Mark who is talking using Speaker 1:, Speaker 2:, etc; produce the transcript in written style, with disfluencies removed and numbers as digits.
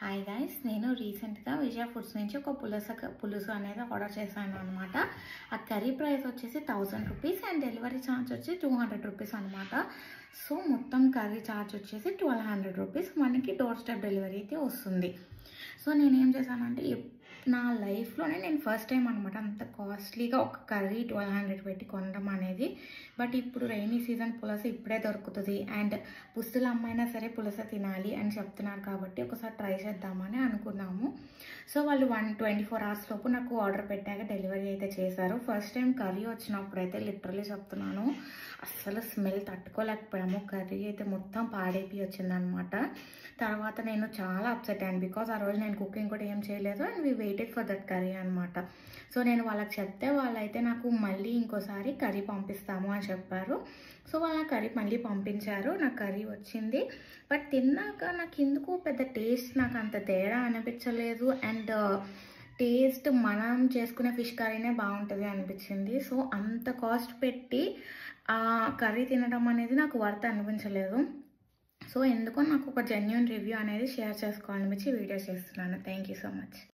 Speaker 1: Hi guys, నేను రీసెంట్గా విజయ foods నుంచి ఒక పులుసు అనేది ఆర్డర్ చేశాను అనమాట. ఆ కర్రీ ప్రైస్ వచ్చేసి 1000 రూపీస్ అండ్ డెలివరీ ఛార్జ్ వచ్చి 200 రూపీస్ అనమాట. సో మొత్తం కర్రీ ఛార్జ్ వచ్చేసి 1200 రూపీస్ మనకి డోర్ స్టెప్ డెలివరీ అయితే వస్తుంది. సో నేనేం చేశానంటే నా లైఫ్లోనే నేను ఫస్ట్ టైం అనమాట అంత కాస్ట్లీగా ఒక కర్రీ 1200 పెట్టి కొనడం అనేది. బట్ ఇప్పుడు రైనీ సీజన్ పులస ఇప్పుడే దొరుకుతుంది అండ్ పుస్తుల అమ్మైనా సరే పులస తినాలి అని చెప్తున్నారు కాబట్టి ఒకసారి ట్రై చేద్దామని అనుకున్నాము. సో వాళ్ళు 24 hours లోపు నాకు ఆర్డర్ పెట్టాక డెలివరీ అయితే చేశారు. ఫస్ట్ టైం కర్రీ వచ్చినప్పుడు అయితే లిటరలీ చెప్తున్నాను, అస్సలు స్మెల్ తట్టుకోలేకపోయాము. కర్రీ అయితే మొత్తం పాడైపోయి వచ్చిందనమాట. తర్వాత నేను చాలా అప్సెట్ అయ్యాను బికాజ్ ఆ రోజు నేను కుకింగ్ కూడా ఏం చేయలేదు and we waited for that curry అనమాట. సో నేను వాళ్ళకి చెప్తే వాళ్ళైతే నాకు మళ్ళీ ఇంకోసారి కర్రీ పంపిస్తాము అని చెప్పారు. సో వాళ్ళ కర్రీ మళ్ళీ పంపించారు, నాకు కర్రీ వచ్చింది. బట్ తిన్నాక నాకు ఎందుకు పెద్ద టేస్ట్ నాకు అంత తేడా అనిపించలేదు అండ్ టేస్ట్ మనం చేసుకునే ఫిష్ కర్రీనే బాగుంటుంది అనిపించింది. సో అంత కాస్ట్ పెట్టి ఆ కర్రీ తినడం అనేది నాకు వర్త్ అనిపించలేదు. సో ఎందుకో నాకు ఒక జెన్యూన్ రివ్యూ అనేది షేర్ చేసుకోవాలనిపించి వీడియో చేస్తున్నాను. Thank you so much.